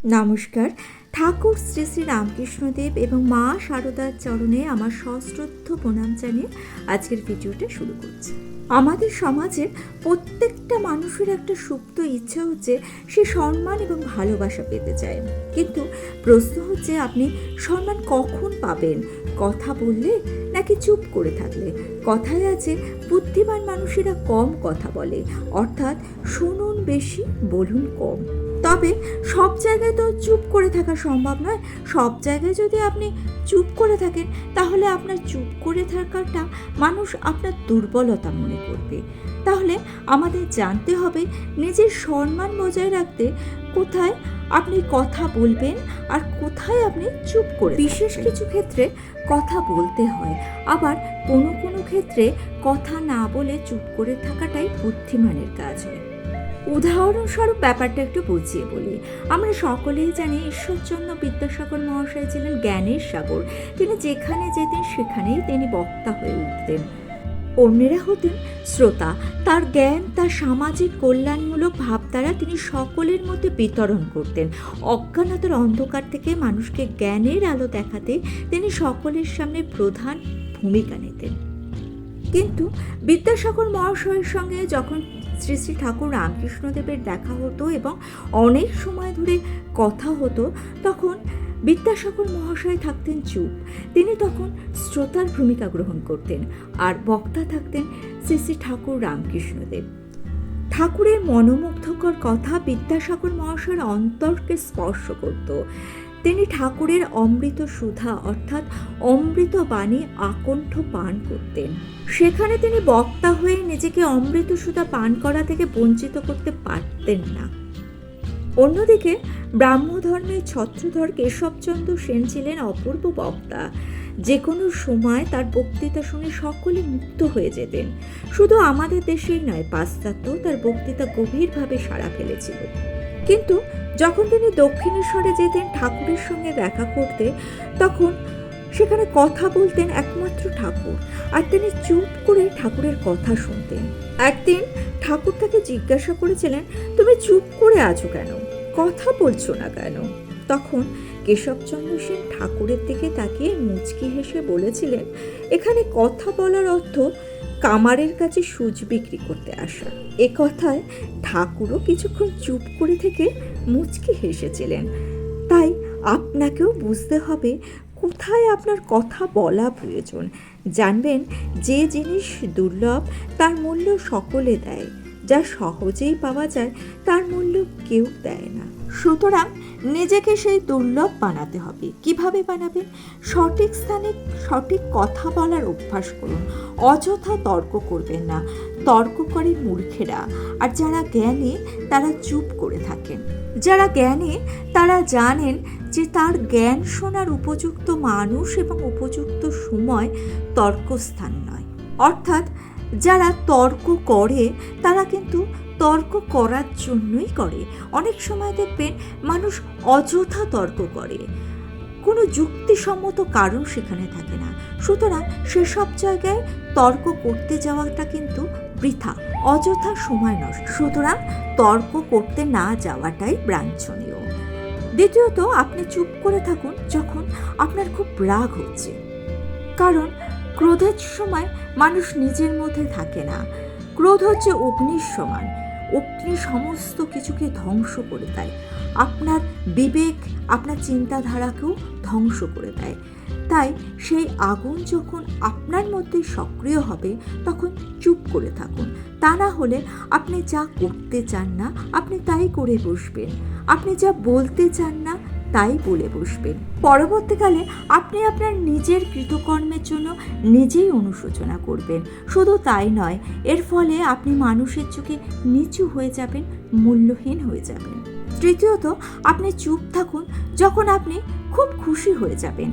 নমস্কার। ঠাকুর শ্রী শ্রী রামকৃষ্ণদেব এবং মা শারদার চরণে আমার সশ্রদ্ধ প্রণাম জানিয়ে আজকের ভিডিওটা শুরু করছি। আমাদের সমাজের প্রত্যেকটা মানুষের একটা সুপ্ত ইচ্ছা হচ্ছে সে সম্মান এবং ভালোবাসা পেতে চায়, কিন্তু প্রশ্ন হচ্ছে আপনি সম্মান কখন পাবেন? কথা বললে নাকি চুপ করে থাকলে? কথায় আছে বুদ্ধিমান মানুষেরা কম কথা বলে, অর্থাৎ শুনুন বেশি বলুন কম। তবে সব জায়গায় তো চুপ করে থাকা সম্ভব নয়। সব জায়গায় যদি আপনি চুপ করে থাকেন তাহলে আপনার চুপ করে থাকাটা মানুষ আপনার দুর্বলতা মনে করবে। তাহলে আমাদের জানতে হবে নিজের সম্মান বজায় রাখতে কোথায় আপনি কথা বলবেন আর কোথায় আপনি চুপ করে। বিশেষ কিছু ক্ষেত্রে কথা বলতে হয়, আবার কোনো কোনো ক্ষেত্রে কথা না বলে চুপ করে থাকাটাই বুদ্ধিমানের কাজ হয়। উদাহরণস্বরূপ ব্যাপারটা একটু বুঝিয়ে বলি। আমরা সকলেই জানি ঈশ্বরচন্দ্র বিদ্যাসাগর মহাশয় ছিলেন জ্ঞানের সাগর। তিনি যেখানে যেতেন সেখানেই তিনি বক্তা হয়ে উঠতেন, অন্যেরা হতেন শ্রোতা। তার জ্ঞান, তার সামাজিক কল্যাণমূলক ভাবধারা তিনি সকলের মধ্যে বিতরণ করতেন। অজ্ঞানতার অন্ধকার থেকে মানুষকে জ্ঞানের আলো দেখাতে তিনি সকলের সামনে প্রধান ভূমিকা নিতেন। কিন্তু বিদ্যাসাগর মহাশয়ের সঙ্গে যখন শ্রী শ্রী ঠাকুর রামকৃষ্ণদেবের দেখা হতো এবং অনেক সময় ধরে কথা হতো, তখন বিদ্যাসাগর মহাশয় থাকতেন চুপ। তিনি তখন শ্রোতার ভূমিকা গ্রহণ করতেন, আর বক্তা থাকতেন শ্রী শ্রী ঠাকুর রামকৃষ্ণদেব। ঠাকুরের মনোমুগ্ধকর কথা বিদ্যাসাগর মহাশয়ের অন্তরকে স্পর্শ করত। তিনি ঠাকুরের অমৃত সুধা অর্থাৎ অমৃত বাণী আকণ্ঠ পান করতেন। সেখানে তিনি বক্তা হয়ে নিজেকে অমৃত সুধা পান করা থেকে বঞ্চিত করতে পারতেন না। অন্যদিকে ব্রাহ্মধর্মের ছত্রধর কেশবচন্দ্র সেন ছিলেন অপূর্ব বক্তা। যে কোনো সময় তার বক্তৃতা শুনে সকলে মুগ্ধ হয়ে যেতেন। শুধু আমাদের দেশেই নয়, পাশ্চাত্যেও তার বক্তৃতা গভীরভাবে সাড়া ফেলেছিল। কিন্তু যখন তিনি দক্ষিণেশ্বরে যেতেন ঠাকুরের সঙ্গে দেখা করতে, তখন সেখানে কথা বলতেন একমাত্র ঠাকুর, আর তিনি চুপ করে ঠাকুরের কথা শুনতেন। একদিন ঠাকুর তাকে জিজ্ঞাসা করেছিলেন, তুমি চুপ করে আছো কেন, কথা বলছো না কেন? তখন কেশবচন্দ্র সেন ঠাকুরের দিকে তাকিয়ে মুচকি হেসে বলেছিলেন, এখানে কথা বলার অর্থ কামারের কাছে সুচ বিক্রি করতে আসা। এ কথায় ঠাকুরও কিছুক্ষণ চুপ করে থেকে মুচকি হেসেছিলেন। তাই আপনাকেও বুঝতে হবে কোথায় আপনার কথা বলা প্রয়োজন। জানবেন, যে জিনিস দুর্লভ তার মূল্য সকলে দেয়, যা সহজেই পাওয়া যায় তার মূল্য কেউ দেয় না। সুতরাং নিজেকে সেই দুর্লভ বানাতে হবে। কিভাবে বানাবেন? সঠিক স্থানে সঠিক কথা বলার অভ্যাস করুন। অযথা তর্ক করবেন না। তর্ক করে মূর্খেরা, আর যারা জ্ঞানী তারা চুপ করে থাকেন। যারা জ্ঞানী তারা জানেন যে তার জ্ঞান শোনার উপযুক্ত মানুষ এবং উপযুক্ত সময় তর্কস্থান নয়। অর্থাৎ যারা তর্ক করে তারা কিন্তু তর্ক করার জন্যই করে। অনেক সময় দেখবেন মানুষ অযথা তর্ক করে, কোনো যুক্তিসম্মত কারণ সেখানে থাকে না। সুতরাং সেসব জায়গায় তর্ক করতে যাওয়াটা কিন্তু বৃথা, অযথা সময় নষ্ট। সুতরাং তর্ক করতে না যাওয়াটাই বাঞ্ছনীয়। দ্বিতীয়ত, আপনি চুপ করে থাকুন যখন আপনার খুব রাগ হচ্ছে, কারণ ক্রোধের সময় মানুষ নিজের মধ্যে থাকে না। ক্রোধ হচ্ছে অগ্নির সমান। অগ্নি সমস্ত কিছুকে ধ্বংস করে দেয়। আপনার বিবেক, আপনার চিন্তাধারাকেও ধ্বংস করে দেয়। তাই সেই আগুন যখন আপনার মধ্যে সক্রিয় হবে তখন চুপ করে থাকুন। তা না হলে আপনি যা করতে চান না আপনি তাই করে বসবেন, আপনি যা বলতে চান না তাই বলে বসবেন। পরবর্তীকালে আপনি আপনার নিজের কৃতকর্মের জন্য নিজেই অনুশোচনা করবেন। শুধু তাই নয়, এর ফলে আপনি মানুষের চোখে নিচু হয়ে যাবেন, মূল্যহীন হয়ে যাবেন। তৃতীয়ত, আপনি চুপ থাকুন যখন আপনি খুব খুশি হয়ে যাবেন।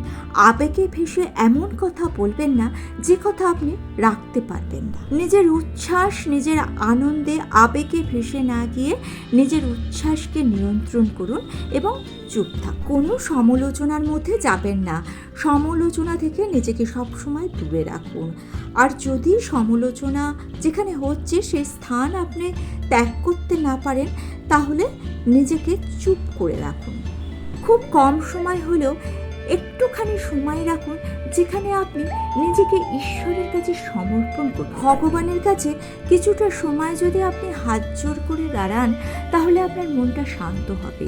আবেগে ভেসে এমন কথা বলবেন না যে কথা আপনি রাখতে পারবেন না। নিজের উচ্ছ্বাস, নিজের আনন্দে আবেগে ভেসে না গিয়ে নিজের উচ্ছ্বাসকে নিয়ন্ত্রণ করুন এবং চুপ থাকুন। কোনো সমালোচনার মধ্যে যাবেন না। সমালোচনা থেকে নিজেকে সবসময় দূরে রাখুন। আর যদি সমালোচনা যেখানে হচ্ছে সেই স্থান আপনি ত্যাগ করতে না পারেন, তাহলে নিজেকে চুপ করে রাখুন। খুব কম সময় হলেও একটুখানি সময় রাখুন, যেখানে আপনি নিজেকে ঈশ্বরের কাছে সমর্পণ করুন। ভগবানের কাছে কিছুটা সময় যদি আপনি হাত জোর করে দাঁড়ান, তাহলে আপনার মনটা শান্ত হবে।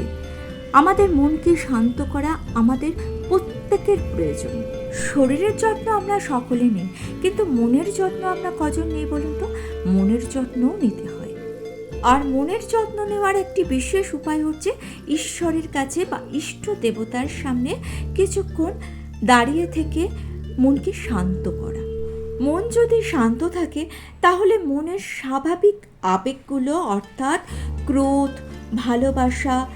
আমাদের মনকে শান্ত করা আমাদের প্রত্যেকের প্রয়োজন। শরীরের যত্ন আমরা সকলে নিই, কিন্তু মনের যত্ন আমরা কজন নেই বলুন তো? মনের যত্নও নিতে হয়। আর মনের যত্ন নেওয়ার একটি বিশেষ উপায় হচ্ছে ঈশ্বরের কাছে বা ইষ্ট দেবতার সামনে কিছুক্ষণ দাঁড়িয়ে থেকে মনকে শান্ত করা। মন যদি শান্ত থাকে, তাহলে মনের স্বাভাবিক আবেগগুলো অর্থাৎ ক্রোধ, ভালোবাসা,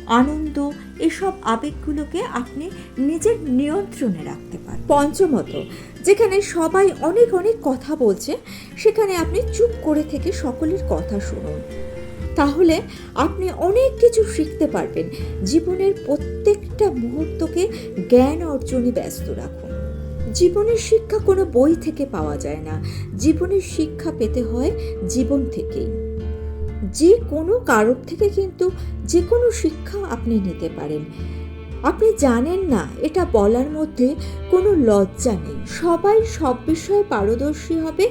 আনন্দ, এসব আবেগগুলোকে আপনি নিজের নিয়ন্ত্রণে রাখতে পারেন। পঞ্চমত, যেখানে সবাই অনেক অনেক কথা বলছে, সেখানে আপনি চুপ করে থেকে সকলের কথা শুনুন। তাহলে আপনি অনেক কিছু শিখতে পারবেন। জীবনের প্রত্যেকটা মুহূর্তকে জ্ঞান অর্জনে ব্যস্ত রাখুন। জীবনের শিক্ষা কোনো বই থেকে পাওয়া যায় না, জীবনের শিক্ষা পেতে হয় জীবন থেকেই। যে কোনো কারোর থেকে কিন্তু যে কোনো শিক্ষা আপনি নিতে পারেন। আপনি জানেন না, এটা বলার মধ্যে কোনো লজ্জা নেই। সবাই সব বিষয়ে পারদর্শী হবে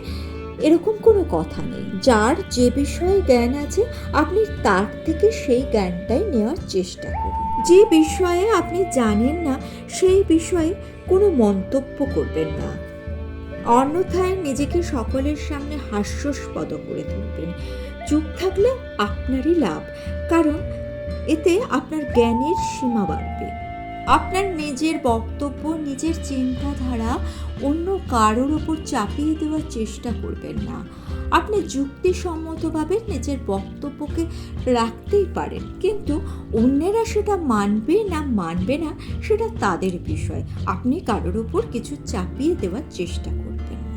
এরকম কোনো কথা নেই। যার যে বিষয়ে জ্ঞান আছে, আপনি তার থেকে সেই জ্ঞানটাই নেওয়ার চেষ্টা করুন। যে বিষয়ে আপনি জানেন না, সেই বিষয়ে কোনো মন্তব্য করবেন না। অন্যথায় নিজেকে সকলের সামনে হাস্যাস্পদ করে তুলবেন। চুপ থাকলে আপনারই লাভ, কারণ এতে আপনার জ্ঞানের সীমা বাড়বে। আপনার নিজের বক্তব্য, নিজের চিন্তাধারা অন্য কারোর ওপর চাপিয়ে দেওয়ার চেষ্টা করবেন না। আপনি যুক্তিসম্মতভাবে নিজের বক্তব্যকে রাখতেই পারেন, কিন্তু অন্যেরা সেটা মানবে না সেটা তাদের বিষয়। আপনি কারোর ওপর কিছু চাপিয়ে দেওয়ার চেষ্টা করবেন না।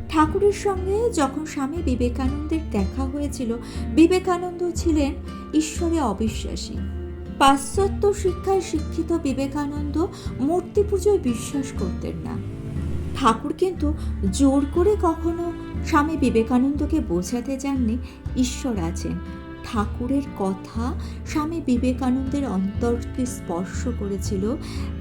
ঠাকুরের সঙ্গে যখন স্বামী বিবেকানন্দের দেখা হয়েছিল, বিবেকানন্দ ছিলেন ঈশ্বরে অবিশ্বাসী। পাশ্চাত্য শিক্ষায় শিক্ষিত বিবেকানন্দ মূর্তি পুজোয় বিশ্বাস করতেন না। ঠাকুর কিন্তু জোর করে কখনো স্বামী বিবেকানন্দকে বোঝাতে যাননি ঈশ্বর আছেন। ঠাকুরের কথা স্বামী বিবেকানন্দের অন্তরকে স্পর্শ করেছিল।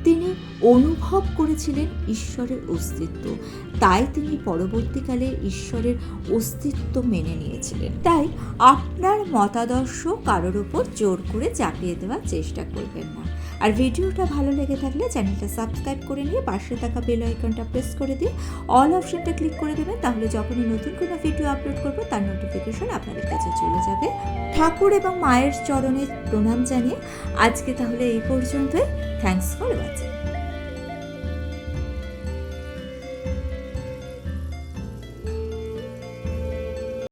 তিনি অনুভব করেছিলেন ঈশ্বরের অস্তিত্ব, তাই তিনি পরবর্তীকালে ঈশ্বরের অস্তিত্ব মেনে নিয়েছিলেন। তাই আপনার মতাদর্শ কারোর ওপর জোর করে চাপিয়ে দেওয়ার চেষ্টা করবেন না। আর ভিডিওটা ভালো লেগে থাকলে চ্যানেলটা সাবস্ক্রাইব করে নিয়ে পাশে থাকা বেল আইকনটা প্রেস করে দিয়ে অল অপশনটা ক্লিক করে দেবেন। তাহলে যখনই নতুন কোনো ভিডিও আপলোড করবো, তার নোটিফিকেশন আপনাদের কাছে চলে যাবে। ঠাকুর এবং মায়ের চরণে প্রণাম জানিয়ে আজকে তাহলে এই পর্যন্তই। Thanks for